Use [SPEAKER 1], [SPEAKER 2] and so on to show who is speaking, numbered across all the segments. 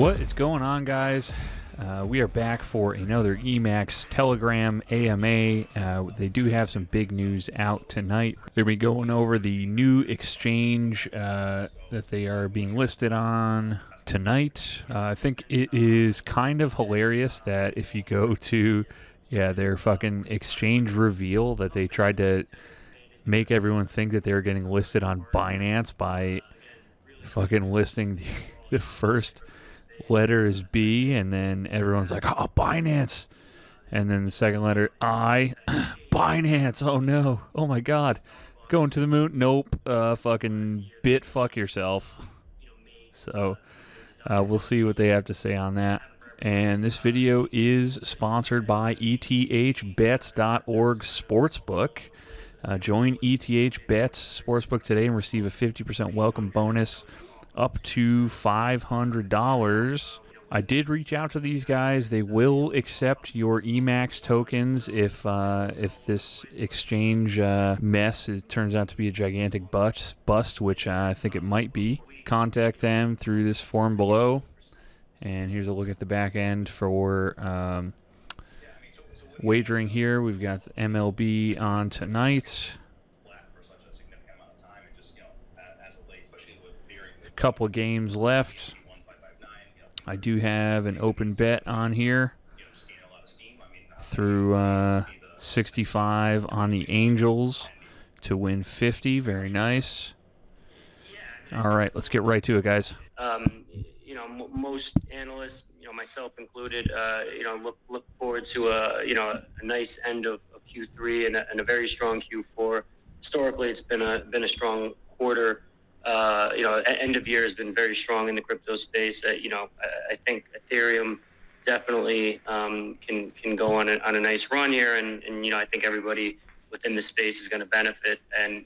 [SPEAKER 1] What is going on, guys? We are back for another Emax Telegram AMA. They do have some big news out tonight. They're going to be going over the new exchange that they are being listed on tonight. I think it is kind of hilarious that if you go to their fucking exchange reveal, that they tried to make everyone think that they were getting listed on Binance by fucking listing the first letter is B, and then everyone's like, oh, Binance. And then the second letter, I, Binance. Oh, no. Oh, my God. Going to the moon? Nope. Fucking bit fuck yourself. So, we'll see what they have to say on that. And this video is sponsored by ETHBets.org Sportsbook. Join ETH Bets Sportsbook today and receive a 50% welcome bonus up to $500. I did reach out to these guys. They will accept your Emax tokens if this exchange mess turns out to be a gigantic bust, which I think it might be. Contact them through this form below. And here's a look at the back end for wagering here. We've got MLB on tonight. Couple of games left. I do have an open bet on here through 65 on the Angels to win 50. Very nice. All right, let's get right to it, guys.
[SPEAKER 2] Most analysts, myself included, look forward to a nice end of Q3 and a very strong Q4. Historically, it's been a strong quarter. End of year has been very strong in the crypto space. I think Ethereum definitely can go on a nice run here, and I think everybody within the space is going to benefit, and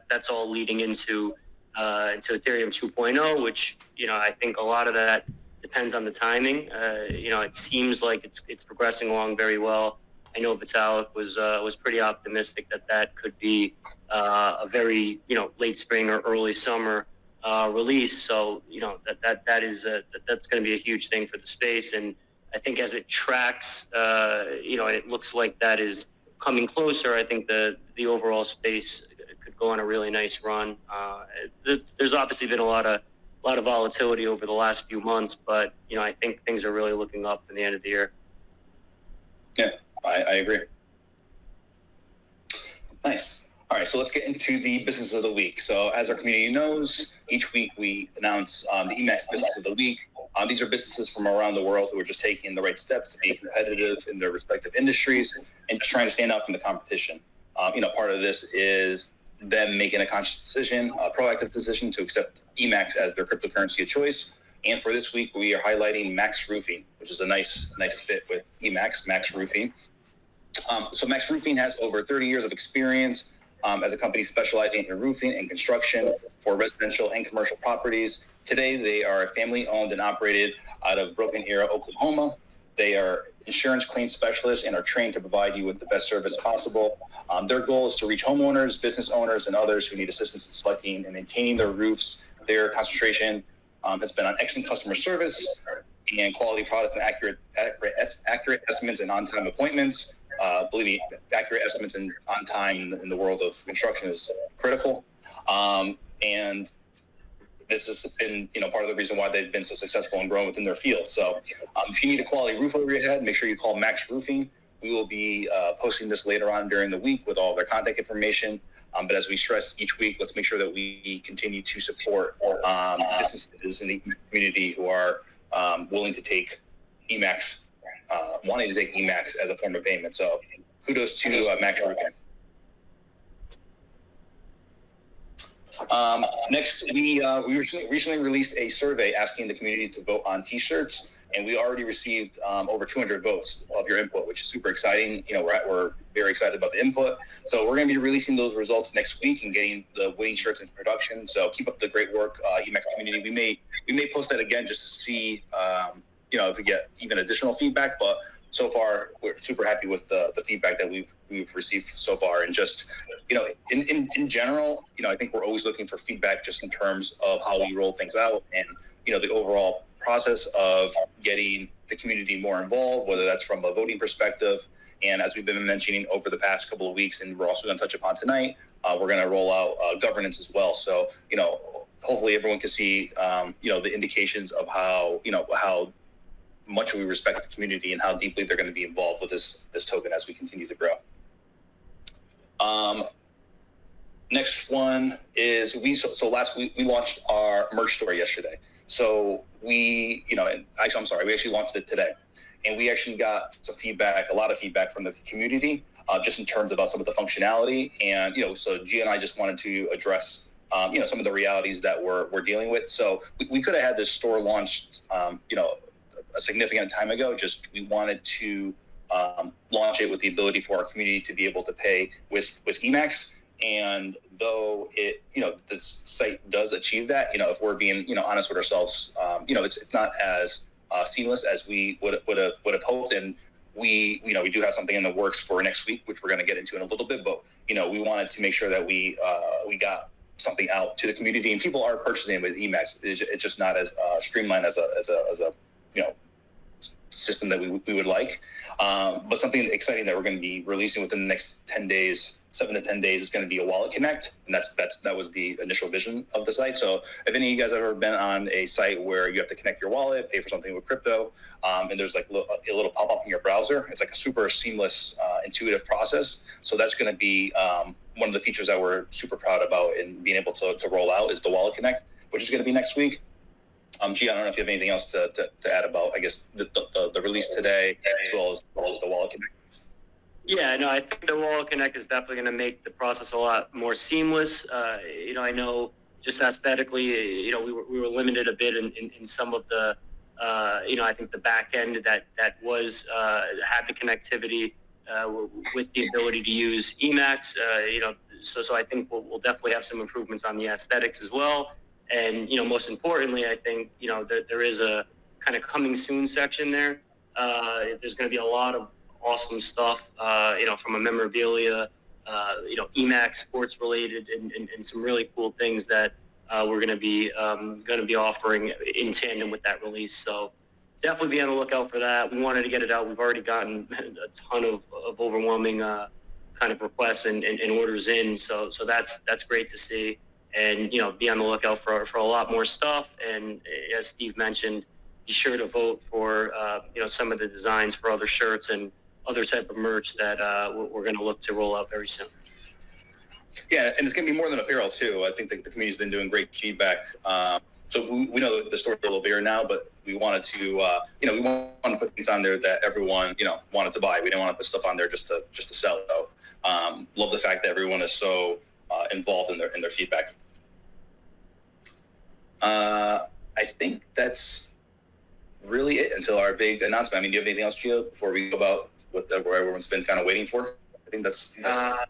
[SPEAKER 2] that's all leading into Ethereum 2.0, which I think a lot of that depends on the timing. It seems like it's progressing along very well. I know Vitalik was pretty optimistic that could be a very late spring or early summer release. So that's going to be a huge thing for the space. And I think as it tracks, it looks like that is coming closer. I think the overall space could go on a really nice run. There's obviously been a lot of volatility over the last few months, but I think things are really looking up for the end of the year.
[SPEAKER 3] Yeah. I agree. Nice. All right, so let's get into the business of the week. So as our community knows, each week we announce the Emax business of the week. These are businesses from around the world who are just taking the right steps to be competitive in their respective industries and just trying to stand out from the competition. Part of this is them making a conscious decision, a proactive decision to accept Emax as their cryptocurrency of choice. And for this week, we are highlighting Max Roofing, which is a nice fit with Emax, Max Roofing. So Max Roofing has over 30 years of experience as a company specializing in roofing and construction for residential and commercial properties. Today, they are family-owned and operated out of Broken Arrow, Oklahoma. They are insurance claim specialists and are trained to provide you with the best service possible. Their goal is to reach homeowners, business owners, and others who need assistance in selecting and maintaining their roofs. Their concentration has been on excellent customer service and quality products and accurate estimates and on-time appointments. Believe me, accurate estimates and on time in the world of construction is critical. And this has been, part of the reason why they've been so successful and growing within their field. So if you need a quality roof over your head, make sure you call Max Roofing. We will be posting this later on during the week with all of their contact information. But as we stress each week, let's make sure that we continue to support businesses in the community who are willing to take Emax, wanting to take Emax as a form of payment. So kudos to Max Roofing. Next, we recently released a survey asking the community to vote on T-shirts, and we already received over 200 votes of your input, which is super exciting. We're very excited about the input. So we're going to be releasing those results next week and getting the winning shirts into production. So keep up the great work, Emax community. We may post that again just to see, if we get even additional feedback. But so far, we're super happy with the feedback that we've received so far, and just in general, I think we're always looking for feedback just in terms of how we roll things out and the overall process of getting the community more involved, whether that's from a voting perspective. And as we've been mentioning over the past couple of weeks, and we're also going to touch upon tonight, we're going to roll out governance as well. So, hopefully everyone can see, the indications of how much we respect the community and how deeply they're going to be involved with this token as we continue to grow. Next one is so last week we launched our merch store yesterday. So we actually launched it today, and we actually got a lot of feedback from the community, just in terms about some of the functionality. And so Gia and I just wanted to address some of the realities that we're dealing with. So we could have had this store launched a significant time ago. Just we wanted to launch it with the ability for our community to be able to pay with Emax. And though this site does achieve that, if we're being honest with ourselves, it's not as seamless as we would have hoped. And we do have something in the works for next week, which we're going to get into in a little bit. But we wanted to make sure that we got something out to the community, and people are purchasing it with Emax. It's just not as streamlined as a system that we would like. But something exciting that we're going to be releasing within the next 10 days, 7 to 10 days, is going to be a wallet connect. And that was the initial vision of the site. So if any of you guys have ever been on a site where you have to connect your wallet, pay for something with crypto, and there's like a little pop-up in your browser, it's like a super seamless, intuitive process. So that's going to be one of the features that we're super proud about in being able to roll out, is the wallet connect, which is going to be next week. Gia, I don't know if you have anything else to add about, I guess, the release today, as well as the wallet connect.
[SPEAKER 2] Yeah, no, I think the wallet connect is definitely going to make the process a lot more seamless. I know just aesthetically, we were limited a bit in some of the, I think the back end that was had the connectivity with the ability to use Emax. So I think we'll definitely have some improvements on the aesthetics as well. And, most importantly, I think, there is a kind of coming soon section there. There's going to be a lot of awesome stuff, from a memorabilia, Emax sports related, and some really cool things that we're going to be offering in tandem with that release. So definitely be on the lookout for that. We wanted to get it out. We've already gotten a ton of overwhelming kind of requests and orders in. So that's great to see. And, be on the lookout for a lot more stuff. And as Steve mentioned, be sure to vote for, some of the designs for other shirts and other type of merch that we're going to look to roll out very soon.
[SPEAKER 3] Yeah, and it's going to be more than apparel, too. I think the community's been doing great feedback. So we know the store's a little bigger now, but we wanted to, we want to put things on there that everyone, wanted to buy. We didn't want to put stuff on there just to sell. So love the fact that everyone is so involved in their feedback. I think that's really it until our big announcement. I mean, do you have anything else, Gio, before we go about what everyone's been kind of waiting for? I think that's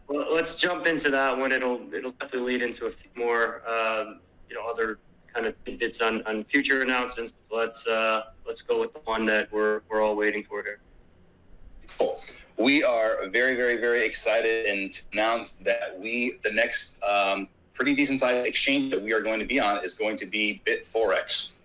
[SPEAKER 2] well, let's jump into that one. It'll definitely lead into a few more, other kind of tidbits on future announcements. But let's go with the one that we're all waiting for here.
[SPEAKER 3] Cool. We are very, very, very excited and to announce that the next pretty decent sized exchange that we are going to be on is going to be BitForex.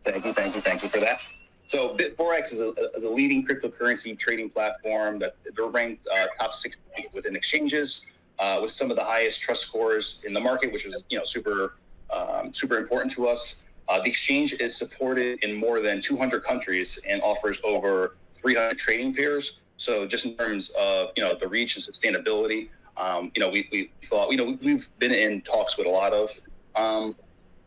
[SPEAKER 3] Thank you for that. So BitForex is a leading cryptocurrency trading platform that they're ranked top 60 within exchanges, with some of the highest trust scores in the market, which was super important to us. The exchange is supported in more than 200 countries and offers over 300 trading pairs. So just in terms of, the reach and sustainability, we thought, we've been in talks with a lot of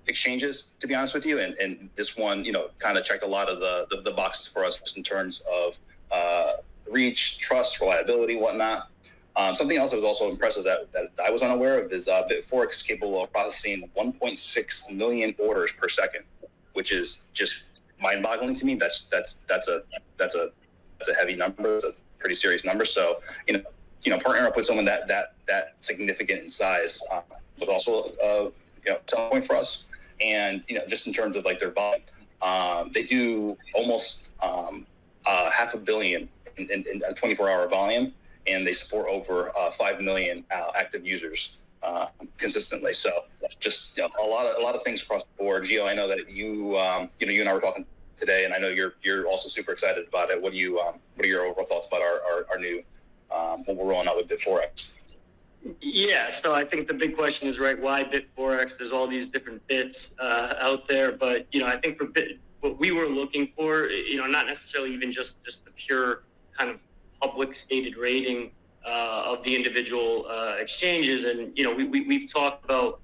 [SPEAKER 3] exchanges, to be honest with you. And this one, kind of checked a lot of the boxes for us just in terms of reach, trust, reliability, whatnot. Something else that was also impressive that I was unaware of is BitForex is capable of processing 1.6 million orders per second, which is just mind-boggling to me. That's a heavy number. That's a pretty serious number. So, partnering up with someone that significant in size was also a selling point for us. And just in terms of like their volume, they do almost $500 million in a 24-hour volume, and they support over 5 million active users. consistently. So just a lot of things across the board. Gio, I know that you and I were talking today, and I know you're also super excited about it. What are your overall thoughts about our new what we're rolling out with Bit4X?
[SPEAKER 2] Yeah, so I think the big question is, right, why Bit4X? There's all these different bits out there, but I think for what we were looking for, not necessarily even just the pure kind of public stated rating of the individual exchanges, and we've talked about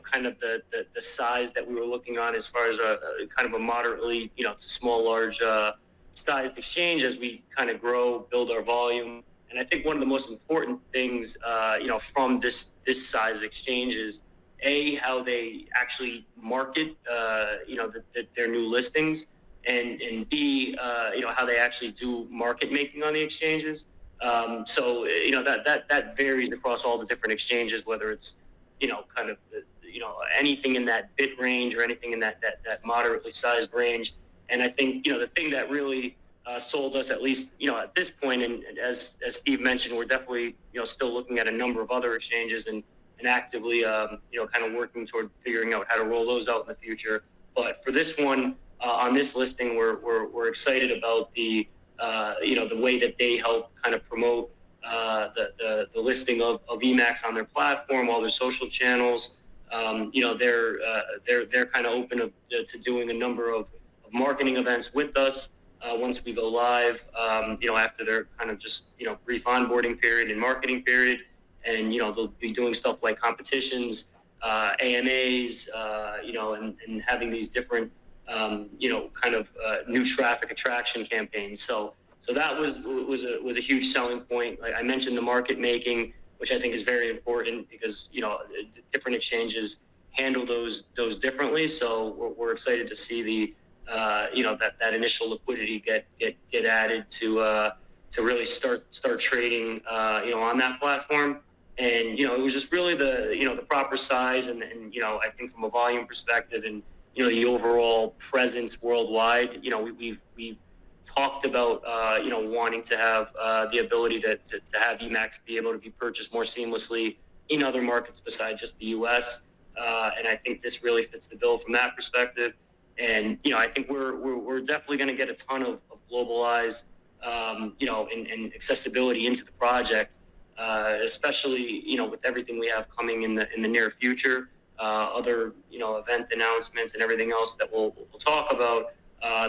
[SPEAKER 2] kind of the size that we were looking on as far as a kind of a moderately to small large sized exchange as we kind of grow, build our volume. And I think one of the most important things, from this size exchange is how they actually market, their new listings, and B, how they actually do market making on the exchanges. So that varies across all the different exchanges, whether it's kind of anything in that bit range or anything in that moderately sized range. And I think the thing that really sold us, at least at this point, and as Steve mentioned, we're definitely still looking at a number of other exchanges and actively kind of working toward figuring out how to roll those out in the future. But for this one, on this listing, we're excited about the the way that they help kind of promote the listing of Emax on their platform, all their social channels. They're kind of open to doing a number of marketing events with us once we go live, after their kind of just brief onboarding period and marketing period. And they'll be doing stuff like competitions, AMAs, and having these different kind of new traffic attraction campaigns. So that was a huge selling point. Like I mentioned, the market making, which I think is very important because different exchanges handle those differently. So we're excited to see the that initial liquidity get added to really start trading on that platform. And it was just really the proper size and I think from a volume perspective and the overall presence worldwide. We've talked about wanting to have the ability to have Emax be able to be purchased more seamlessly in other markets besides just the US, and I think this really fits the bill from that perspective. And I think we're definitely going to get a ton of global eyes, and accessibility into the project, especially with everything we have coming in the near future, other event announcements and everything else that we'll talk about.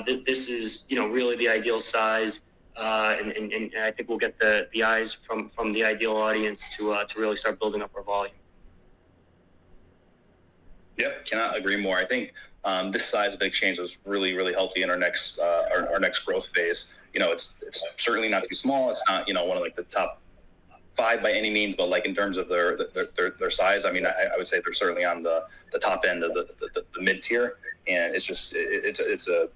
[SPEAKER 2] This is really the ideal size, and I think we'll get the eyes from the ideal audience to really start building up our volume.
[SPEAKER 3] Yep, cannot agree more. I think this size of exchange was really, really healthy in our next growth phase. It's certainly not too small. It's not one of like the top 5 by any means, but like in terms of their size, I mean, I would say they're certainly on the top end of the mid tier, and it's just it's a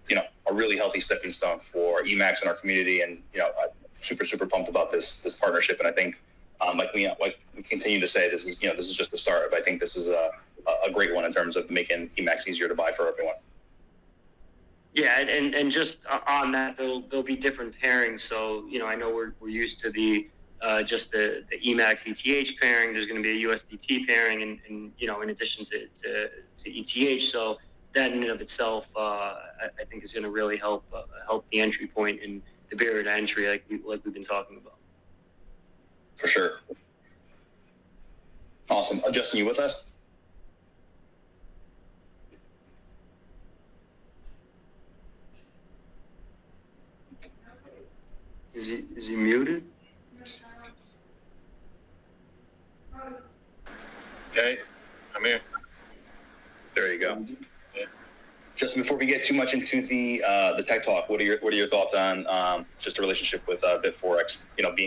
[SPEAKER 3] a really healthy stepping stone for Emax and our community, and I'm super pumped about this partnership. And I think like we continue to say, this is just the start. But I think this is a great one in terms of making Emax easier to buy for everyone.
[SPEAKER 2] Yeah, and just on that, there'll be different pairings. So I know we're used to the just the Emax ETH pairing. There's going to be a USDT pairing, and in addition to ETH. So that in and of itself, I think is going to really help the entry point and the barrier to entry, like we've been talking about.
[SPEAKER 3] For sure. Awesome. Justin, you with us?
[SPEAKER 2] Is he muted?
[SPEAKER 4] Okay, I'm here.
[SPEAKER 3] There you go. Yeah. Justin, before we get too much into the tech talk, what are your thoughts on just the relationship with Bit4X?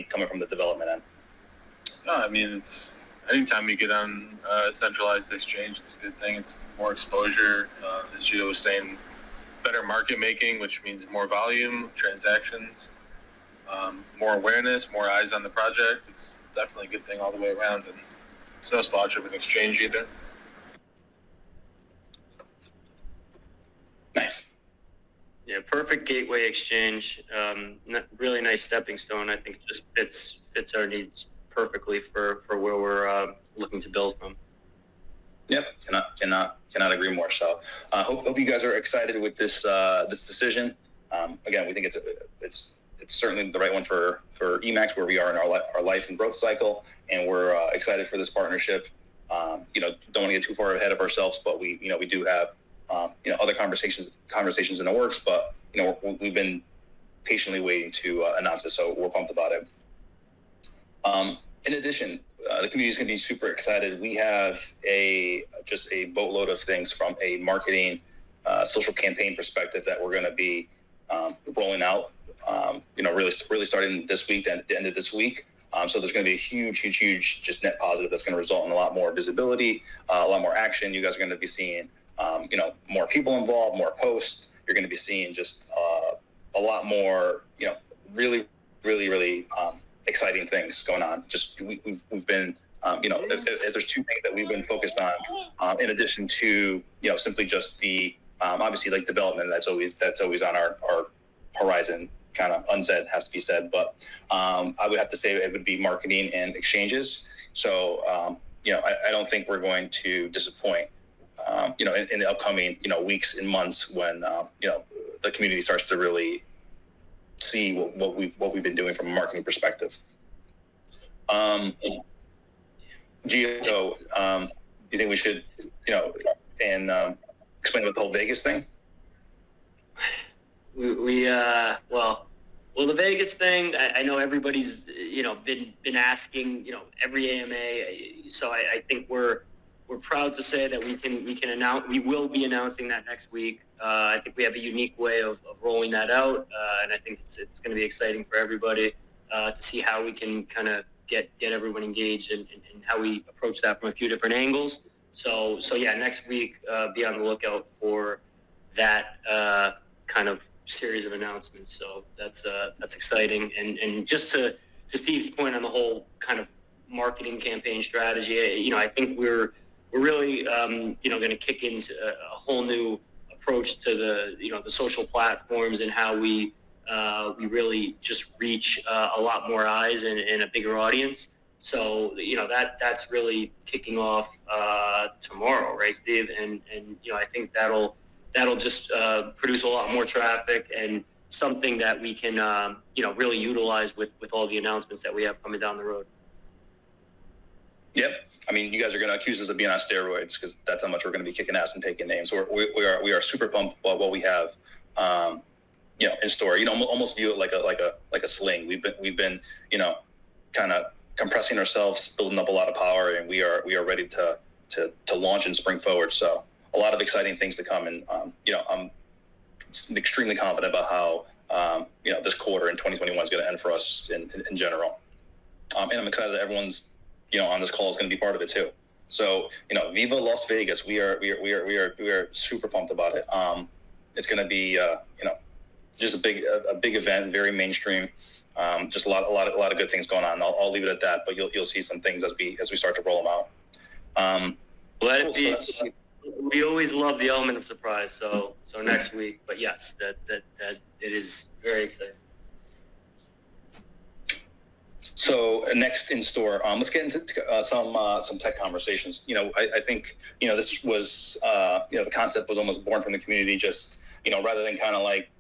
[SPEAKER 3] Coming from the development end.
[SPEAKER 4] No, I mean, it's anytime you get on a centralized exchange, it's a good thing. It's more exposure. As Gio was saying, better market making, which means more volume, transactions, more awareness, more eyes on the project. It's definitely a good thing all the way around, and it's no slouch of an exchange either.
[SPEAKER 3] Nice.
[SPEAKER 2] Yeah, perfect gateway exchange. Really nice stepping stone. I think it just fits our needs perfectly for where we're looking to build from.
[SPEAKER 3] Yep, cannot agree more. So hope you guys are excited with this this decision. Again, we think it's certainly the right one for Emax, where we are in our life and growth cycle, and we're excited for this partnership. Don't want to get too far ahead of ourselves, but we do have other conversations in the works, but we've been patiently waiting to announce it, so we're pumped about it. In addition, the community is going to be super excited. We have just a boatload of things from a marketing, social campaign perspective that we're going to be rolling out. Really starting this week, and at the end of this week. So there's going to be a huge just net positive that's going to result in a lot more visibility, a lot more action. You guys are going to be seeing, more people involved, more posts. You're going to be seeing just a lot more, really exciting things going on. Just we've been, if there's two things that we've been focused on, in addition to simply just the obviously like development that's always on our horizon. Kind of unsaid has to be said, but I would have to say it would be marketing and exchanges. So I don't think we're going to disappoint in the upcoming weeks and months when the community starts to really see what we've been doing from a marketing perspective. Gio, you think we should explain about the whole Vegas thing?
[SPEAKER 2] Well, the Vegas thing, I know everybody's been asking every AMA, so I think we're proud to say that we can announce, we will be announcing that next week. I think we have a unique way of rolling that out, and I think it's going to be exciting for everybody to see how we can kind of get everyone engaged and how we approach that from a few different angles. So yeah, next week, be on the lookout for that kind of series of announcements. So that's exciting. And just to Steve's point on the whole kind of marketing campaign strategy, I think we're really going to kick into a whole new approach to the social platforms and how we really just reach a lot more eyes and a bigger audience. So that's really kicking off tomorrow, right, Steve? And I think that'll just produce a lot more traffic and something that we can really utilize with all the announcements that we have coming down the road.
[SPEAKER 3] Yep. I mean, you guys are going to accuse us of being on steroids because that's how much we're going to be kicking ass and taking names. We are super pumped about what we have, in store. Almost view it like a sling. We've been kind of compressing ourselves, building up a lot of power, and we are ready to launch and spring forward. So a lot of exciting things to come, and I'm extremely confident about how this quarter in 2021 is going to end for us in general. And I'm excited that everyone's on this call is going to be part of it too. So Viva Las Vegas! We are super pumped about it. It's going to be just a big event, very mainstream. Just a lot of good things going on. I'll leave it at that, but you'll see some things as we start to roll them out.
[SPEAKER 2] We always love the element of surprise. So next week, but yes, that it is very exciting.
[SPEAKER 3] So next in store, let's get into some tech conversations. I think this was the concept was almost born from the community. Just rather than kind of like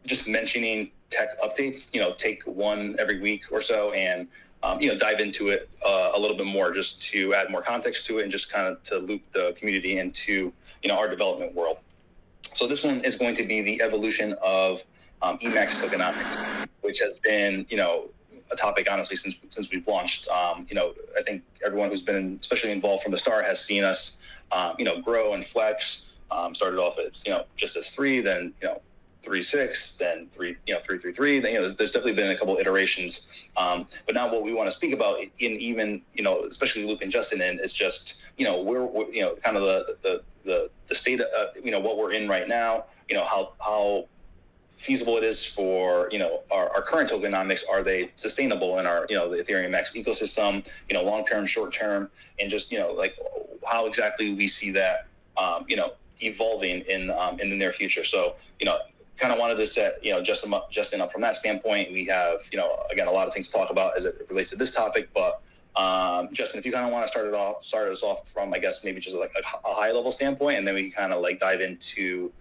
[SPEAKER 3] just mentioning tech updates, take one every week or so and dive into it a little bit more, just to add more context to it and just kind of to loop the community into our development world. So this one is going to be the evolution of Emax tokenomics, which has been a topic honestly since we've launched. I think everyone who's been especially involved from the start has seen us grow and flex. Started off as just as 3, then 3.6, then 3.3. There's definitely been a couple iterations. But now what we want to speak about in even especially looping Justin in is just we're kind of the state of what we're in right now. How feasible it is for our current tokenomics. Are they sustainable in our the Ethereum Max ecosystem? Long term, short term, and just like how exactly we see that evolving in the near future. So kind of wanted to set, just enough from that standpoint. We have, again, a lot of things to talk about as it relates to this topic, but Justin, if you kind of want to start us off from, I guess, maybe just like a high level standpoint, and then we kind of like dive into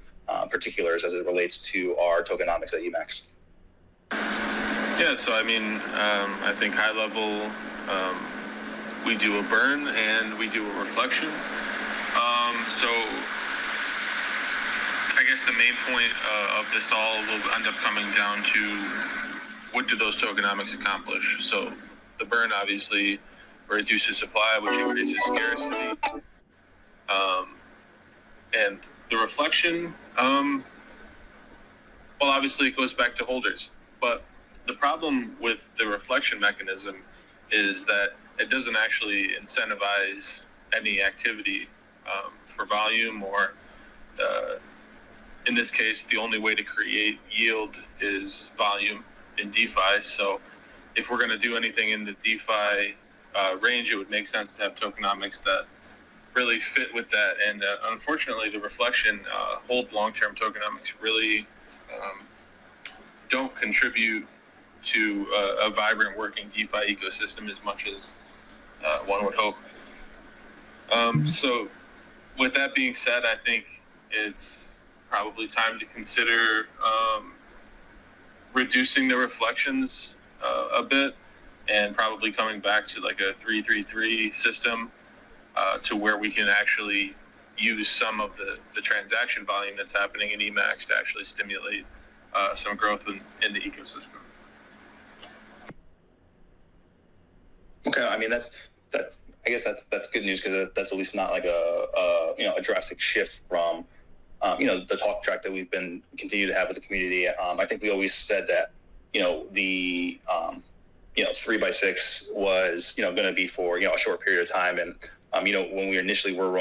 [SPEAKER 3] particulars as it relates to our tokenomics at Emax.
[SPEAKER 4] Yeah, so I mean, I think high level, we do a burn and we do a reflection. So I guess the main point of this all will end up coming down to what do those tokenomics accomplish? So the burn obviously reduces supply, which increases scarcity. And the reflection, well, obviously it goes back to holders. But the problem with the reflection mechanism is that it doesn't actually incentivize any activity for volume, or in this case, the only way to create yield is volume in DeFi. So if we're going to do anything in the DeFi range, it would make sense to have tokenomics that really fit with that. And unfortunately, the reflection hold long-term tokenomics really don't contribute to a vibrant working DeFi ecosystem as much as one would hope. So with that being said, I think it's probably time to consider reducing the reflections a bit, and probably coming back to like a 3-3-3 system to where we can actually use some of the transaction volume that's happening in Emax to actually stimulate some growth in the ecosystem.
[SPEAKER 3] Okay, I mean I guess that's good news, because that's at least not like a drastic shift from the talk track that we've been continue to have with the community. I think we always said that the 3x6 was going to be for a short period of time, and when we initially were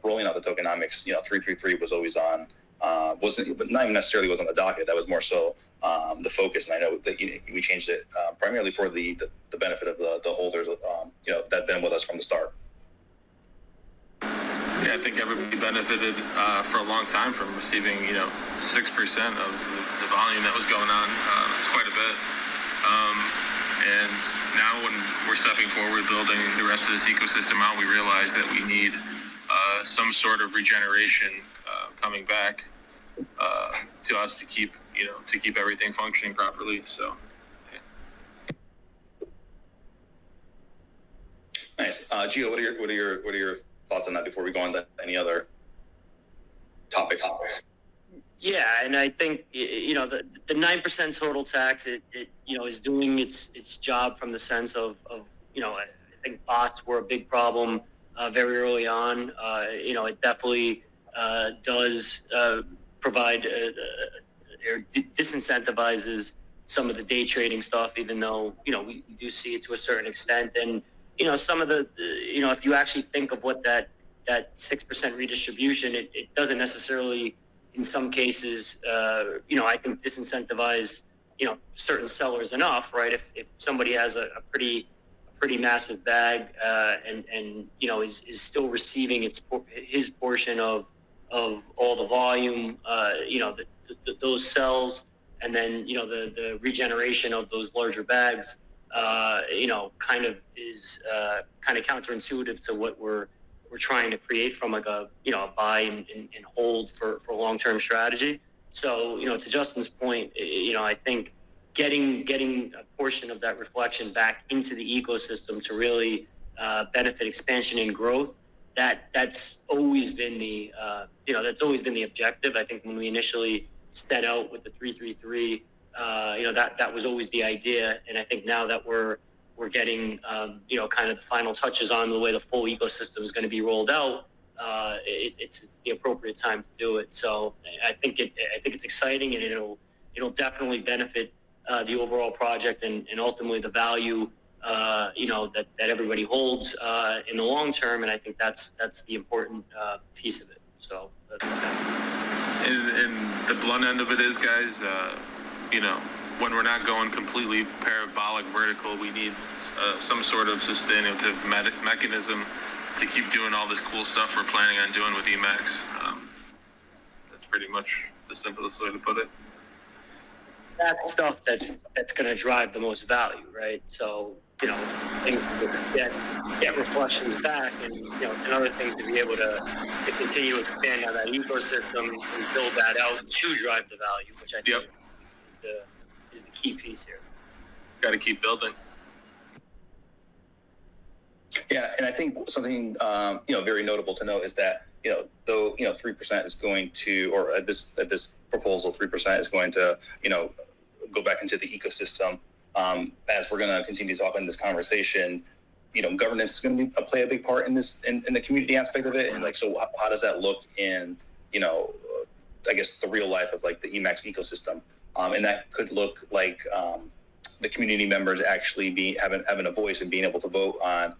[SPEAKER 3] rolling out the tokenomics, 333 was always on. But not even necessarily was on the docket. That was more so the focus. And I know that we changed it primarily for the benefit of the holders that have been with us from the start.
[SPEAKER 4] Yeah, I think everybody benefited for a long time from receiving 6% of the volume that was going on. It's quite a bit. And now when we're stepping forward, building the rest of this ecosystem out, we realize that we need some sort of regeneration coming back to us to keep everything functioning properly. So, yeah.
[SPEAKER 3] Nice, Gio. What are your thoughts on that before we go on to any other topics?
[SPEAKER 2] Yeah, and I think the 9% total tax it is doing its job from the sense of I think bots were a big problem very early on. It definitely does provide or disincentivizes some of the day trading stuff, even though we do see it to a certain extent. And some of the if you actually think of what that 6% redistribution, it doesn't necessarily, in some cases, I think disincentivize certain sellers enough, right? If somebody has a pretty massive bag and is still receiving his portion of all the volume, those cells, and then the regeneration of those larger bags, kind of is kind of counterintuitive to what we're trying to create from like a buy and hold for long-term strategy. So to Justin's point, I think getting a portion of that reflection back into the ecosystem to really benefit expansion and growth, that's always been the objective. I think when we initially set out with the 333, that was always the idea. And I think now that we're getting kind of the final touches on the way the full ecosystem is going to be rolled out, it's the appropriate time to do it. So I think it's exciting, and it'll definitely benefit the overall project and ultimately the value that everybody holds in the long term. And I think that's the important piece of it. So
[SPEAKER 4] and the blunt end of it is, guys, when we're not going completely parabolic vertical, we need some sort of sustainative mechanism to keep doing all this cool stuff we're planning on doing with Emax. That's pretty much the simplest way to put it.
[SPEAKER 2] that's stuff that's going to drive the most value, right? So, things get reflections back, and it's another thing to be able to continue to expand on that ecosystem and build that out to drive the value, which I think is the key piece here.
[SPEAKER 4] Got to keep building.
[SPEAKER 3] Yeah, and I think something very notable to note is that though 3% is going to, or at this proposal, 3% is going to go back into the ecosystem. As we're going to continue to talk in this conversation, governance is going to play a big part in this in the community aspect of it. And so how does that look in I guess the real life of like the Emax ecosystem? And that could look like the community members actually having a voice and being able to vote on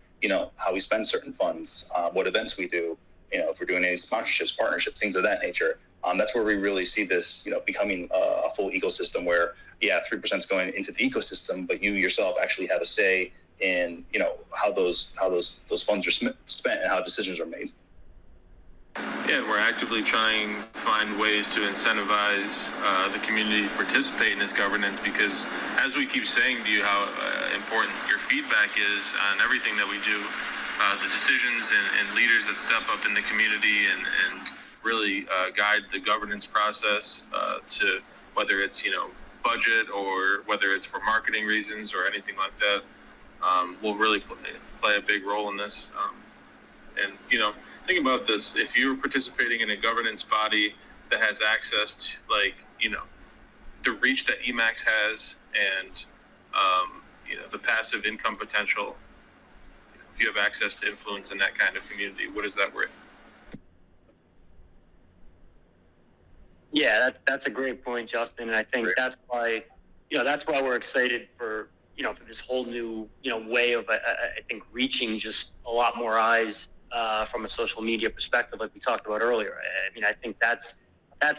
[SPEAKER 3] how we spend certain funds, what events we do, if we're doing any sponsorships, partnerships, things of that nature. That's where we really see this, becoming a full ecosystem where, 3% is going into the ecosystem, but you yourself actually have a say in, how those funds are spent and how decisions are made.
[SPEAKER 4] Yeah, and we're actively trying to find ways to incentivize the community to participate in this governance, because as we keep saying to you how important your feedback is on everything that we do, the decisions and leaders that step up in the community and really guide the governance process to whether it's, budget or whether it's for marketing reasons or anything like that, will really play a big role in this. And, think about this. If you're participating in a governance body that has access to, the reach that Emax has and, the passive income potential, if you have access to influence in that kind of community, what is that worth?
[SPEAKER 2] Yeah, that's a great point, Justin. And I think that's why we're excited for, for this whole new, way of, I think, reaching just a lot more eyes from a social media perspective, like we talked about earlier. I mean, I think that's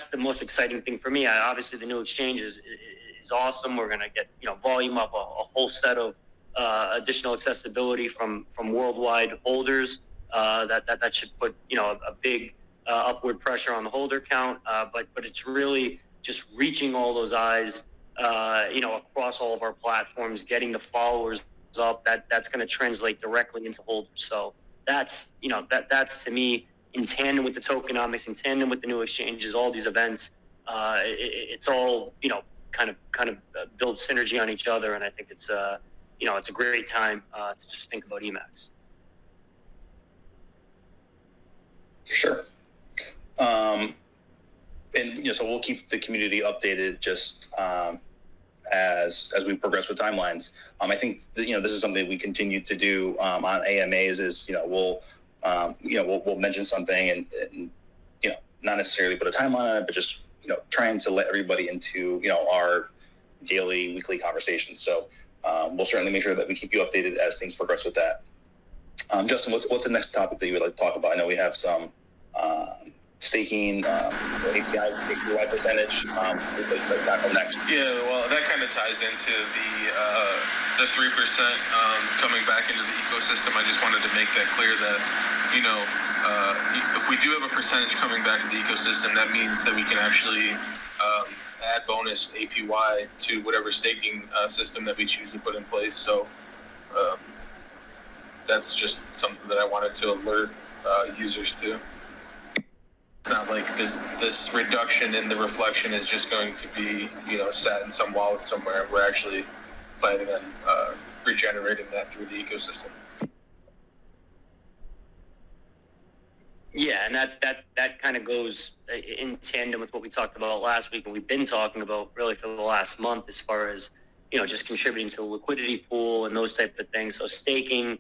[SPEAKER 2] the most exciting thing for me. Obviously, the new exchange is awesome. We're going to get, volume up, a whole set of additional accessibility from worldwide holders. That should put, a big upward pressure on the holder count. But it's really just reaching all those eyes, across all of our platforms, getting the followers up. That's going to translate directly into holders. So that's to me, in tandem with the tokenomics, in tandem with the new exchanges, all these events, it's all, kind of build synergy on each other. And I think it's a great time to just think about Emax.
[SPEAKER 3] Sure. And so we'll keep the community updated just as we progress with timelines. I think this is something we continue to do on AMAs. Is we'll mention something and not necessarily put a timeline on it, but just trying to let everybody into our daily, weekly conversations. So we'll certainly make sure that we keep you updated as things progress with that. Justin, what's the next topic that you would like to talk about? I know we have some staking, API percentage. Let's tackle next.
[SPEAKER 4] Yeah, well, that kind of ties into the 3% coming back into the ecosystem. I just wanted to make that clear that if we do have a percentage coming back to the ecosystem, that means that we can actually add bonus APY to whatever staking system that we choose to put in place. So that's just something that I wanted to alert users to. It's not like this reduction in the reflection is just going to be sat in some wallet somewhere. We're actually planning on regenerating that through the ecosystem.
[SPEAKER 2] Yeah, and that kind of goes in tandem with what we talked about last week, and we've been talking about really for the last month, as far as just contributing to the liquidity pool and those type of things. So staking,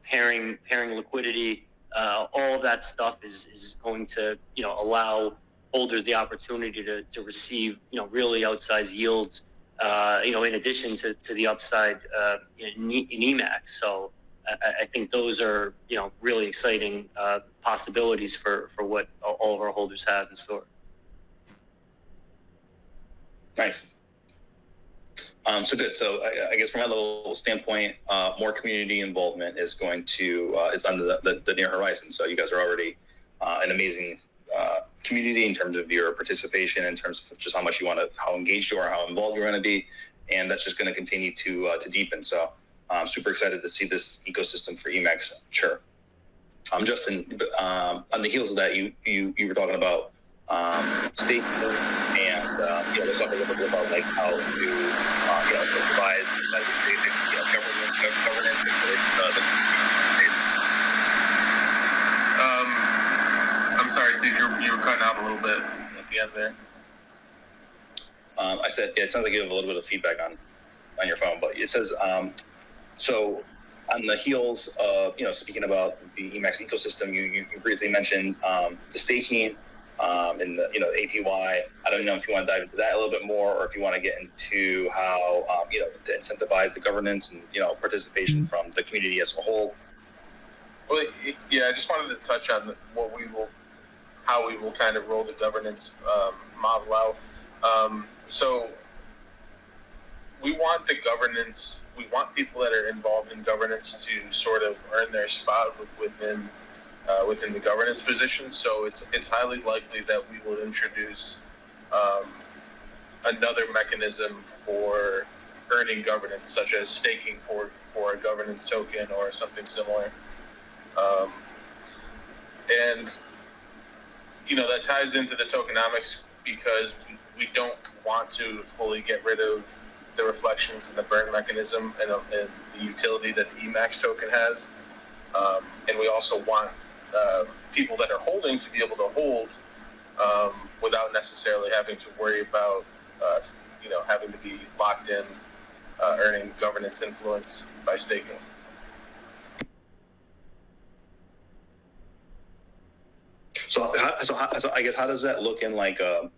[SPEAKER 2] pairing liquidity, all of that stuff is going to allow holders the opportunity to receive really outsized yields, in addition to the upside in Emax. So I think those are really exciting possibilities for what all of our holders have in store.
[SPEAKER 3] Nice. So good. So I guess from a level standpoint, more community involvement is on the near horizon. So you guys are already an amazing community, in terms of your participation, in terms of just how much you want to, how engaged you are, how involved you're going to be, and that's just going to continue to deepen. So I'm super excited to see this ecosystem for Emax mature. Justin, on the heels of that, you were talking about staking, and let's talk a little bit about like how to incentivize governance
[SPEAKER 4] I'm sorry, Steve, you were cutting out a little bit at the end there.
[SPEAKER 3] I said, it sounds like you have a little bit of feedback on your phone, but it says, so on the heels of, speaking about the Emax ecosystem, you briefly mentioned the staking and the, APY. I don't know if you want to dive into that a little bit more, or if you want to get into how, to incentivize the governance and, participation from the community as a whole.
[SPEAKER 4] Well, yeah, I just wanted to touch on how we will kind of roll the governance model out. So we want the governance, we want people that are involved in governance to sort of earn their spot within the governance position. So it's highly likely that we will introduce another mechanism for earning governance, such as staking for a governance token or something similar. And that ties into the tokenomics, because we don't want to fully get rid of the reflections and the burn mechanism and the utility that the Emax token has. And we also want people that are holding to be able to hold without necessarily having to worry about having to be locked in earning governance influence by staking.
[SPEAKER 3] So I guess, how does that look in like a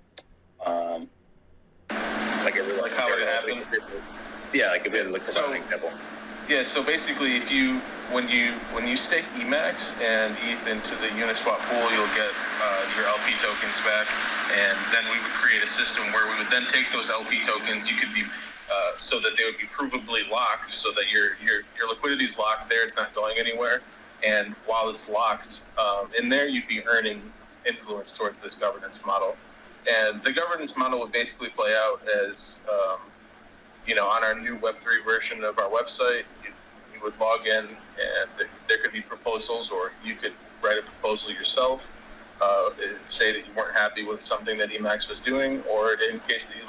[SPEAKER 3] how it happened? Yeah, like if you had like an example.
[SPEAKER 4] Yeah, so basically, when you stake Emax and ETH into the Uniswap pool, you'll get your LP tokens back, and then we would create a system where we would then take those LP tokens. You could be so that they would be provably locked, so that your liquidity is locked there; it's not going anywhere. And while it's locked in there, you'd be earning influence towards this governance model. And the governance model would basically play out as, on our new Web3 version of our website, you would log in, and there could be proposals, or you could write a proposal yourself, say that you weren't happy with something that Emax was doing, or in case that you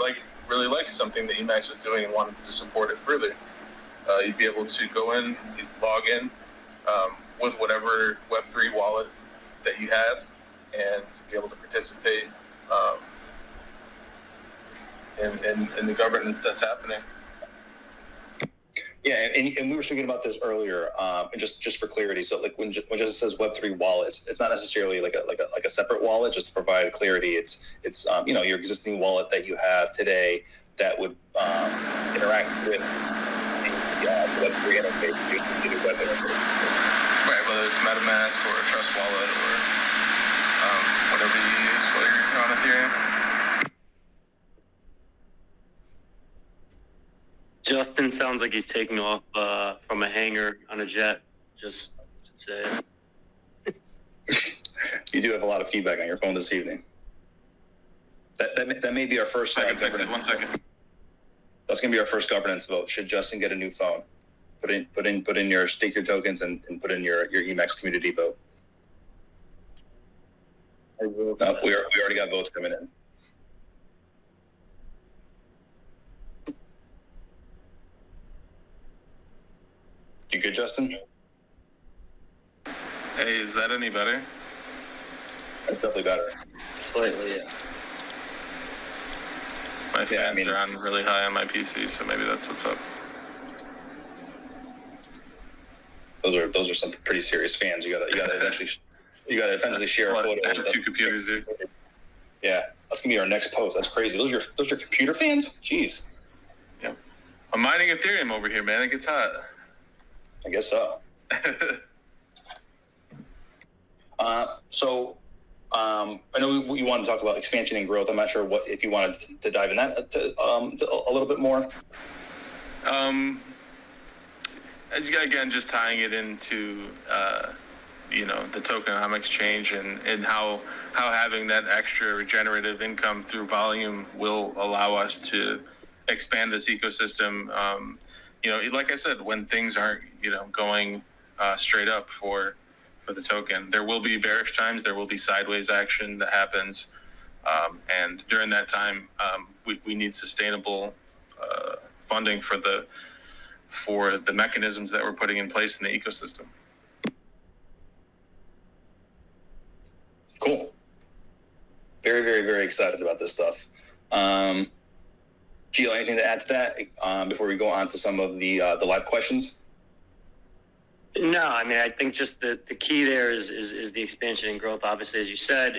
[SPEAKER 4] really liked something that Emax was doing and wanted to support it further. You'd be able to go in, you'd log in, with whatever Web3 wallet that you have, and be able to participate in the governance that's happening.
[SPEAKER 3] Yeah, and we were speaking about this earlier, and just for clarity. So like when just it says Web3 wallet, it's not necessarily like a separate wallet. Just to provide clarity, it's your existing wallet that you have today that would interact with the Web3 interface, the web interface.
[SPEAKER 4] Right, whether it's MetaMask or a Trust Wallet or whatever you use, whether you're on Ethereum.
[SPEAKER 2] Justin sounds like he's taking off from a hangar on a jet, just to say.
[SPEAKER 3] You do have a lot of feedback on your phone this evening. That may be our first.
[SPEAKER 4] I can fix it. 1 second.
[SPEAKER 3] That's going to be our first governance vote. Should Justin get a new phone? Put in your stake your tokens and put in your Emax community vote. We already got votes coming in. You good, Justin?
[SPEAKER 4] Hey, is that any better?
[SPEAKER 3] That's definitely better.
[SPEAKER 2] Slightly, yeah.
[SPEAKER 4] My fans are on really high on my PC, so maybe that's what's up.
[SPEAKER 3] Those are some pretty serious fans. You gotta eventually share a photo.
[SPEAKER 4] I have two computers here.
[SPEAKER 3] Yeah, that's gonna be our next post. That's crazy. Those are your computer fans? Jeez.
[SPEAKER 4] Yep. I'm mining Ethereum over here, man. It gets hot.
[SPEAKER 3] I guess so. I know you want to talk about expansion and growth. I'm not sure if you wanted to dive in that a little bit more.
[SPEAKER 4] Again, just tying it into the tokenomics change and how having that extra regenerative income through volume will allow us to expand this ecosystem. Like I said, when things aren't going straight up for the token, there will be bearish times, there will be sideways action that happens, and during that time, we need sustainable funding for the mechanisms that we're putting in place in the ecosystem.
[SPEAKER 3] Cool. Very, very, very excited about this stuff. Gio, anything to add to that before we go on to some of the live questions?
[SPEAKER 2] No, I mean, I think just the key there is the expansion and growth. Obviously, as you said,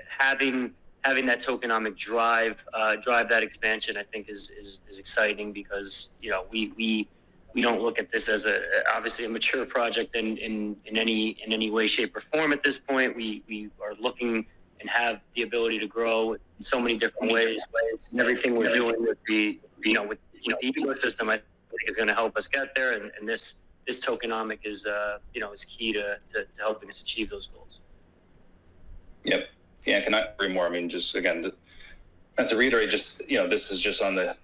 [SPEAKER 2] having that tokenomic drive that expansion, I think is exciting because we don't look at this as obviously a mature project in any way, shape, or form at this point. We are looking and have the ability to grow in so many different ways. And everything we're doing with the ecosystem, I think is going to help us get there. And this tokenomic is key to helping us achieve those goals.
[SPEAKER 3] Yep. Yeah, I cannot agree more. I mean, just again, to reiterate, this is just on the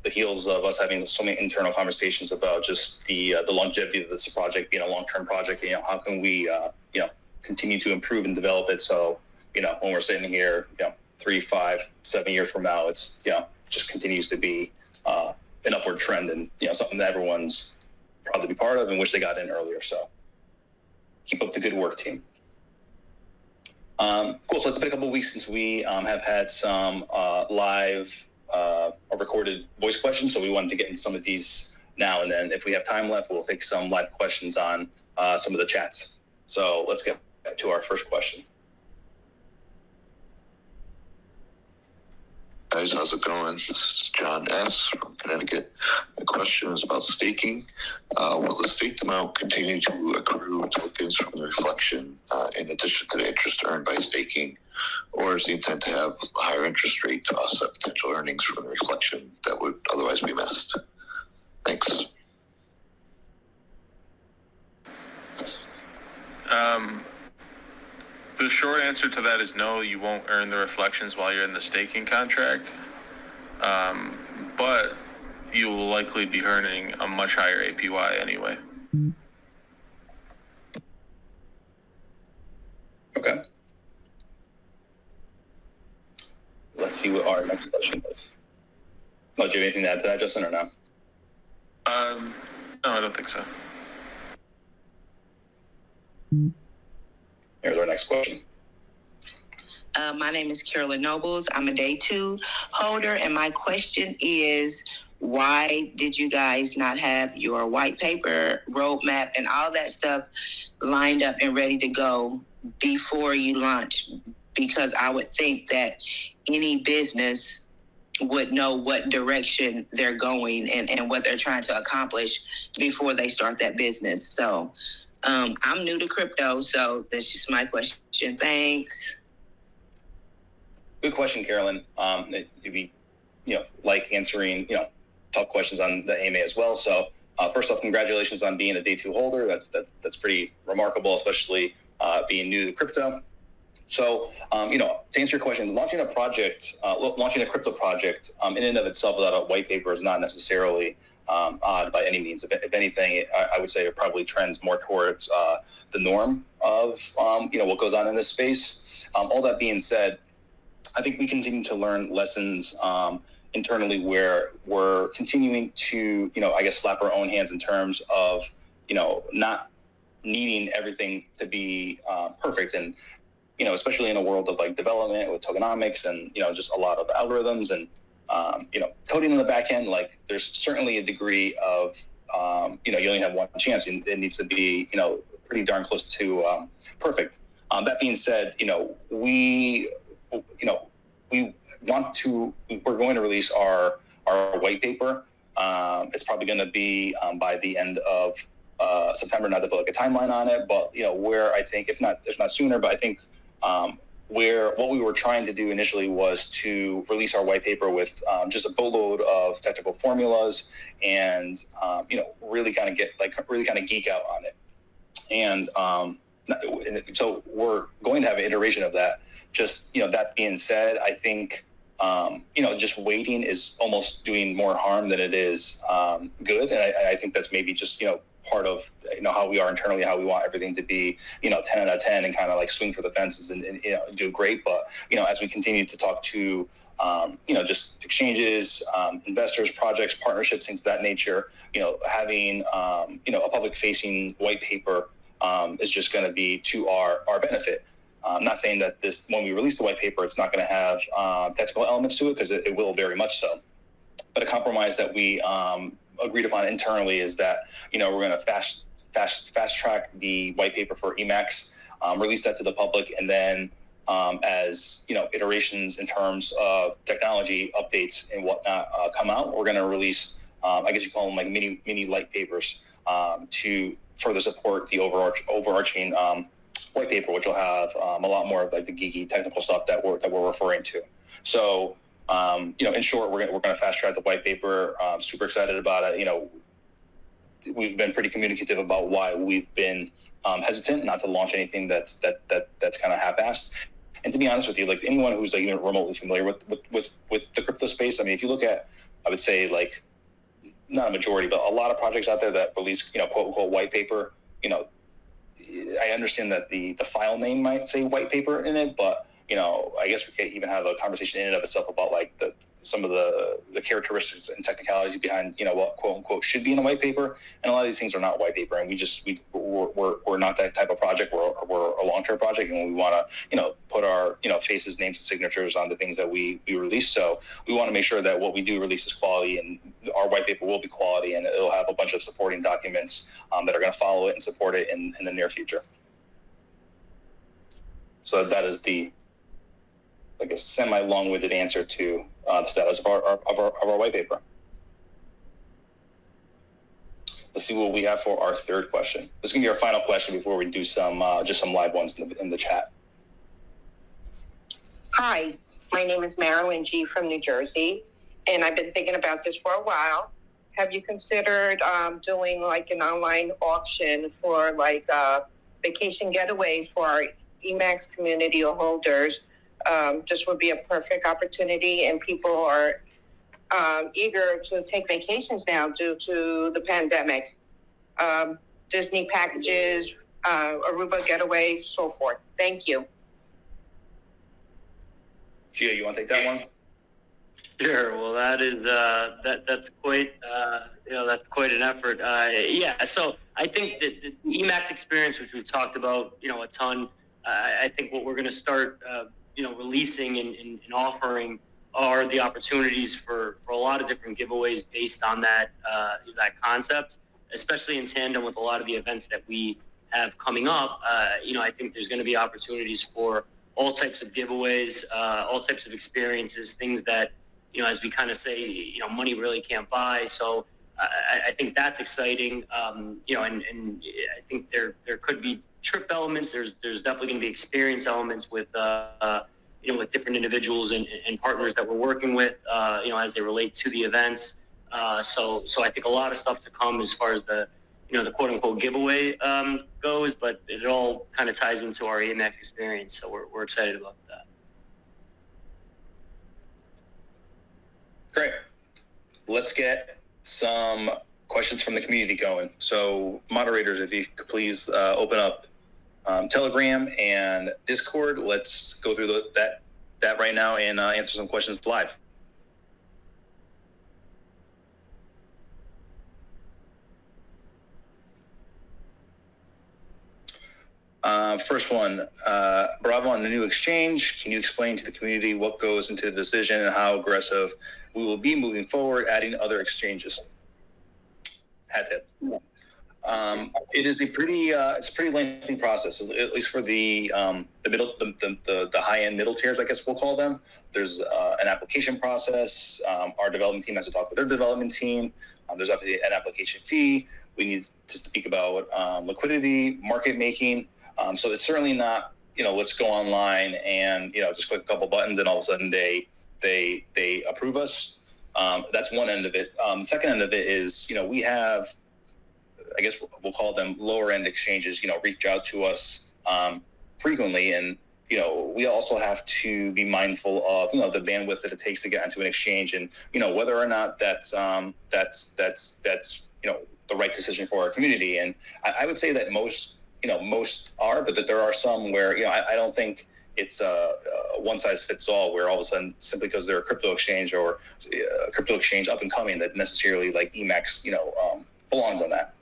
[SPEAKER 3] heels of us having so many internal conversations about just the longevity of this project being a long-term project. How can we continue to improve and develop it? So when we're sitting here 3, 5, 7 years from now, it's just continues to be an upward trend and something that everyone's proud to be part of and wish they got in earlier. So keep up the good work, team. Cool. So it's been a couple of weeks since we have had some live recorded voice questions. So we wanted to get into some of these now, and then if we have time left, we'll take some live questions on some of the chats. So let's get to our first question.
[SPEAKER 5] Guys, how's it going? This is John S. from Connecticut. The question is about staking. Will the staked amount continue to accrue tokens from the reflection in addition to the interest earned by staking? Or is the intent to have a higher interest rate to offset potential earnings from the reflection that would otherwise be missed? Thanks.
[SPEAKER 4] The short answer to that is no, you won't earn the reflections while you're in the staking contract. But you will likely be earning a much higher APY anyway.
[SPEAKER 3] Okay. Let's see what our next question is. Do you have anything to add to that, Justin, or no?
[SPEAKER 4] No, I don't think so.
[SPEAKER 3] Here's our next question.
[SPEAKER 6] My name is Carolyn Nobles. I'm a day 2 holder, and my question is, why did you guys not have your white paper, roadmap, and all that stuff lined up and ready to go before you launch? Because I would think that any business would know what direction they're going and what they're trying to accomplish before they start that business. So I'm new to crypto, so that's just my question. Thanks.
[SPEAKER 3] Good question, Carolyn. We like answering tough questions on the AMA as well. So first off, congratulations on being a day 2 holder. That's pretty remarkable, especially being new to crypto. So to answer your question, launching a crypto project in and of itself without a white paper is not necessarily odd by any means. If anything, I would say it probably trends more towards the norm of what goes on in this space. All that being said, I think we continue to learn lessons internally where we're continuing to slap our own hands in terms of not needing everything to be perfect, and especially in a world of like development with tokenomics and just a lot of algorithms and coding in the back end. Like there's certainly a degree of you only have one chance. It needs to be pretty darn close to perfect. That being said, we're going to release our white paper. It's probably going to be by the end of September. Not to put like a timeline on it, but where I think if not sooner, but I think what we were trying to do initially was to release our white paper with just a boatload of technical formulas and really kind of geek out on it. And so we're going to have an iteration of that. Just, that being said, I think, just waiting is almost doing more harm than it is good. And I think that's maybe just, part of, how we are internally, how we want everything to be, 10 out of 10 and kind of like swing for the fences and do great. But, as we continue to talk to, just exchanges, investors, projects, partnerships, things of that nature, having, a public facing white paper is just going to be to our benefit. I'm not saying that when we release the white paper, it's not going to have technical elements to it, because it will very much so. But a compromise that we agreed upon internally is that, we're going to fast track the white paper for Emax, release that to the public, and then as iterations in terms of technology updates and whatnot come out, we're going to release, I guess you call them like mini light papers to further support the overarching white paper, which will have a lot more of like the geeky technical stuff that we're referring to. So, in short, we're going to fast track the white paper. Super excited about it. We've been pretty communicative about why we've been hesitant not to launch anything that's kind of half-assed. And to be honest with you, like anyone who's like even remotely familiar with the crypto space, I mean, if you look at, I would say like not a majority, but a lot of projects out there that release, quote unquote white paper, I understand that the file name might say white paper in it, but I guess we could even have a conversation in and of itself about like some of the characteristics and technicalities behind what quote unquote should be in a white paper. And a lot of these things are not white paper, and we're not that type of project. We're a long-term project, and we want to put our faces, names, and signatures on the things that we release. So we want to make sure that what we do release is quality, and our white paper will be quality, and it'll have a bunch of supporting documents that are going to follow it and support it in the near future. So that is the, I guess, semi-long-winded answer to the status of our white paper. Let's see what we have for our third question. This is going to be our final question before we do some live ones in the chat.
[SPEAKER 6] Hi, my name is Marilyn G. from New Jersey, and I've been thinking about this for a while. Have you considered doing like an online auction for like vacation getaways for our Emax community or holders? This would be a perfect opportunity, and people are eager to take vacations now due to the pandemic. Disney packages, Aruba getaways, so forth. Thank you.
[SPEAKER 3] Gia, you want to take that one?
[SPEAKER 2] Sure. Well, that is that's quite that's quite an effort. Yeah. So I think that the Emax experience, which we've talked about, a ton. I think what we're going to start, releasing and offering are the opportunities for a lot of different giveaways based on that concept, especially in tandem with a lot of the events that we have coming up. I think there's going to be opportunities for all types of giveaways, all types of experiences, things that, as we kind of say, money really can't buy. So I think that's exciting. And I think there could be trip elements. There's definitely going to be experience elements with with different individuals and partners that we're working with, as they relate to the events. So I think a lot of stuff to come as far as the quote unquote giveaway goes, but it all kind of ties into our Emax experience. So we're excited about that.
[SPEAKER 3] Great. Let's get some questions from the community going. So moderators, if you could please open up Telegram and Discord. Let's go through that right now and answer some questions live. First one, Bravo on the new exchange. Can you explain to the community what goes into the decision and how aggressive we will be moving forward, adding other exchanges? Hat tip. It is a pretty lengthy process, at least for the high end middle tiers, I guess we'll call them. There's an application process. Our development team has to talk with their development team. There's obviously an application fee. We need to speak about liquidity, market making. So it's certainly not, let's go online and, just click a couple buttons and all of a sudden they approve us. That's one end of it. Second end of it is, we have I guess we'll call them lower end exchanges, reach out to us frequently. And, we also have to be mindful of, the bandwidth that it takes to get onto an exchange, and, whether or not that's the right decision for our community. And I would say that most are, but that there are some where, I don't think it's a one size fits all, where all of a sudden, simply because they're a crypto exchange or a crypto exchange up and coming, that necessarily like Emax, belongs on that.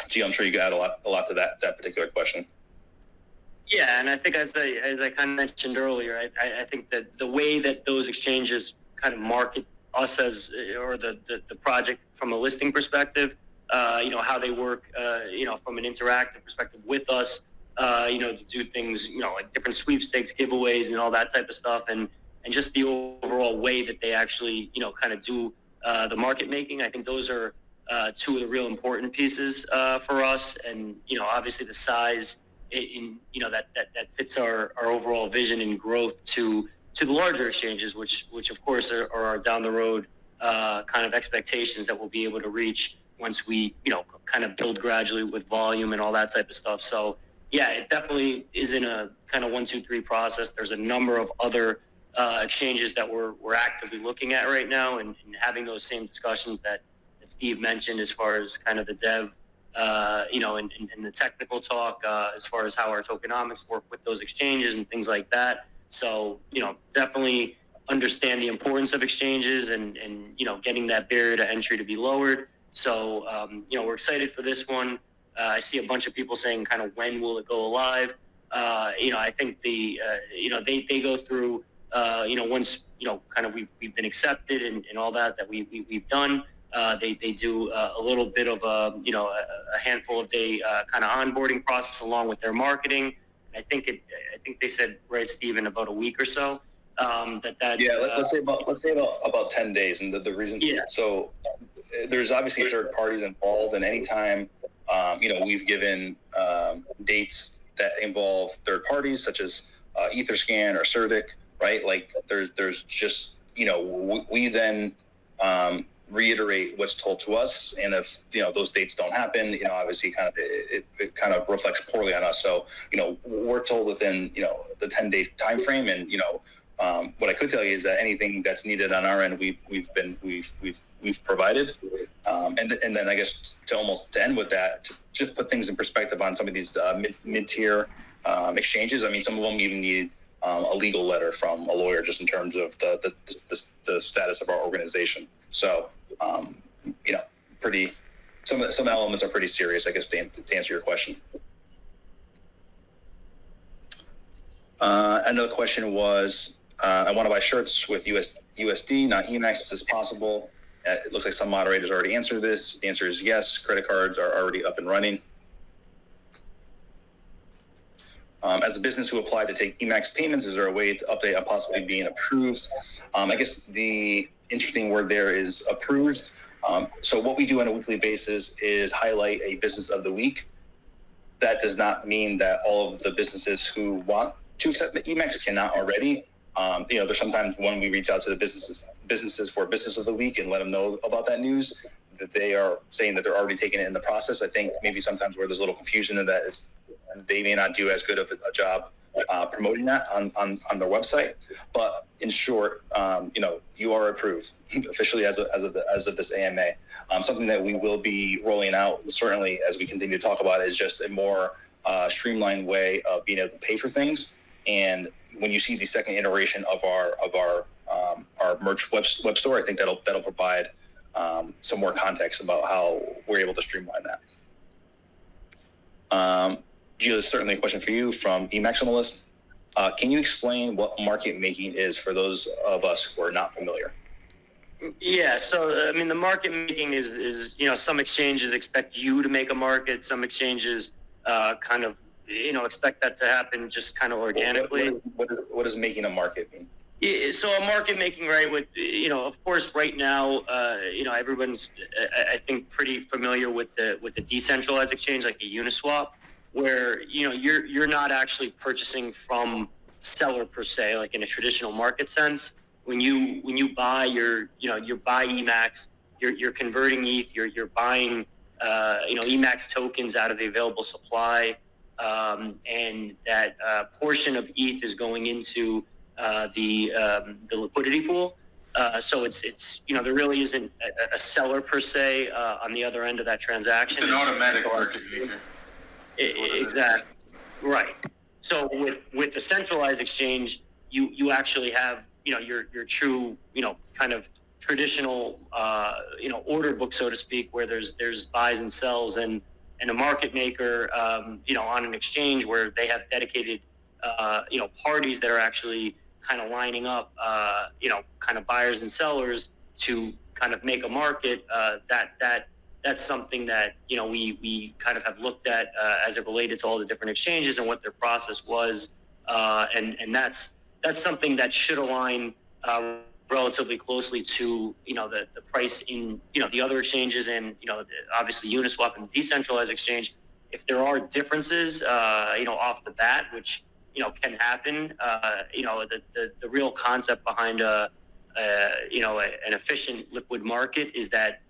[SPEAKER 3] Gee, I'm sure you could add a lot to that particular question.
[SPEAKER 2] Yeah, and I think as I kind of mentioned earlier, I think that the way that those exchanges kind of market us as, or the project from a listing perspective, how they work, from an interactive perspective with us, to do things, like different sweepstakes, giveaways, and all that type of stuff, and just the overall way that they actually, kind of do the market making. I think those are two of the real important pieces for us, and obviously the size that fits our overall vision and growth to the larger exchanges, which of course are down the road kind of expectations that we'll be able to reach once we kind of build gradually with volume and all that type of stuff. So yeah, it definitely isn't a kind of 1, 2, 3 process. There's a number of other exchanges that we're actively looking at right now, and having those same discussions that Steve mentioned as far as kind of the dev, and the technical talk, as far as how our tokenomics work with those exchanges and things like that. So, definitely understand the importance of exchanges and getting that barrier to entry to be lowered. So, we're excited for this one. I see a bunch of people saying kind of when will it go live? I think they go through, once, kind of we've been accepted and all that we've done. They do a little bit of a handful of day kind of onboarding process along with their marketing. I think they said, right, Steve, in about a week or so.
[SPEAKER 3] Let's say about 10 days, and the reason.
[SPEAKER 2] Yeah.
[SPEAKER 3] So there's obviously third parties involved, and anytime we've given dates that involve third parties such as EtherScan or Certic, right? Like there's just we then reiterate what's told to us, and if those dates don't happen, obviously kind of it kind of reflects poorly on us. So we're told within the 10-day time frame, and what I could tell you is that anything that's needed on our end, we've provided, and then I guess to end with that, to just put things in perspective on some of these mid-tier exchanges. I mean, some of them even need a legal letter from a lawyer, just in terms of the status of our organization. So, some elements are pretty serious, I guess, to answer your question. Another question was, I want to buy shirts with USD, not Emax. Is this possible? It looks like some moderators already answered this. The answer is yes. Credit cards are already up and running. As a business who applied to take Emax payments, is there a way to update on possibly being approved? I guess the interesting word there is approved. So what we do on a weekly basis is highlight a business of the week. That does not mean that all of the businesses who want to accept the Emax cannot already. There's sometimes when we reach out to the businesses for business of the week and let them know about that news, that they are saying that they're already taking it in the process. I think maybe sometimes where there's a little confusion in that is they may not do as good of a job promoting that on their website. But in short, you are approved officially as of this AMA. Something that we will be rolling out, certainly as we continue to talk about, is just a more streamlined way of being able to pay for things. And when you see the second iteration of our merch web store, I think that'll provide some more context about how we're able to streamline that. Gio, this is certainly a question for you from Emax on the list. Can you explain what market making is for those of us who are not familiar?
[SPEAKER 2] Yeah, so I mean, the market making is some exchanges expect you to make a market. Some exchanges kind of expect that to happen just kind of organically.
[SPEAKER 3] What does making a market mean?
[SPEAKER 2] Yeah, so a market making, right? With of course, right now, everyone's I think pretty familiar with the decentralized exchange like a Uniswap, where you're not actually purchasing from seller per se, like in a traditional market sense. When you buy you buy Emax, you're converting ETH, you're buying Emax tokens out of the available supply, and that portion of ETH is going into the liquidity pool. So it's there really isn't a seller per se on the other end of that transaction.
[SPEAKER 4] It's an automatic market maker.
[SPEAKER 2] Exactly. Right. So with the centralized exchange, you actually have your true kind of traditional order book, so to speak, where there's buys and sells, and a market maker on an exchange where they have dedicated parties that are actually kind of lining up kind of buyers and sellers to kind of make a market. That's something that we kind of have looked at as it related to all the different exchanges and what their process was, and that's something that should align relatively closely to the price in the other exchanges, and obviously Uniswap and the decentralized exchange. If there are differences off the bat, which can happen, the real concept behind an efficient liquid market is that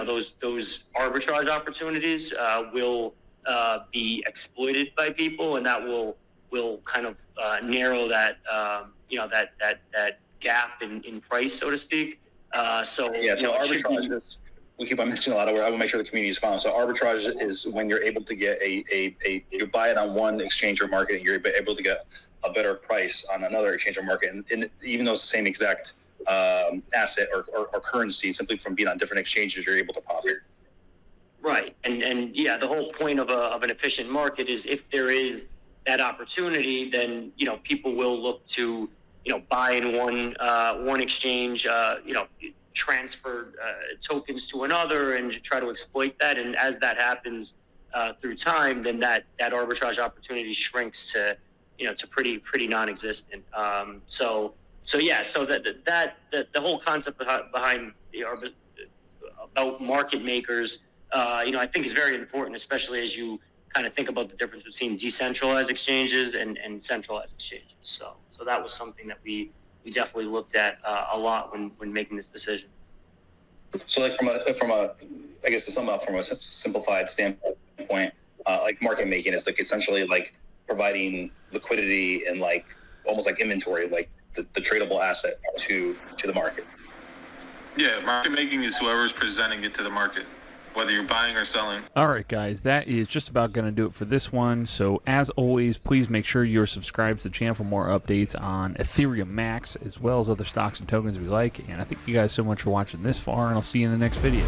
[SPEAKER 2] those arbitrage opportunities will be exploited by people, and that will kind of narrow that that gap in price, so to speak.
[SPEAKER 3] Arbitrage. We keep on mentioning a lot of where I will make sure the community is following. So arbitrage is when you're able to get you buy it on one exchange or market, and you're able to get a better price on another exchange or market, and even though it's the same exact asset or currency, simply from being on different exchanges, you're able to profit.
[SPEAKER 2] Right, and yeah, the whole point of an efficient market is if there is that opportunity, then people will look to buy in one exchange, transfer tokens to another, and try to exploit that. And as that happens through time, then that arbitrage opportunity shrinks to to pretty non-existent. So the whole concept behind about market makers, I think is very important, especially as you kind of think about the difference between decentralized exchanges and centralized exchanges. So that was something that we definitely looked at a lot when making this decision.
[SPEAKER 3] So like from a I guess to sum up from a simplified standpoint, like market making is like essentially like providing liquidity and like almost like inventory, like the tradable asset to the market.
[SPEAKER 4] Yeah, market making is whoever's presenting it to the market, whether you're buying or selling.
[SPEAKER 1] All right, guys, that is just about going to do it for this one. So as always, please make sure you're subscribed to the channel for more updates on Ethereum Max, as well as other stocks and tokens we like. And I thank you guys so much for watching this far, and I'll see you in the next video.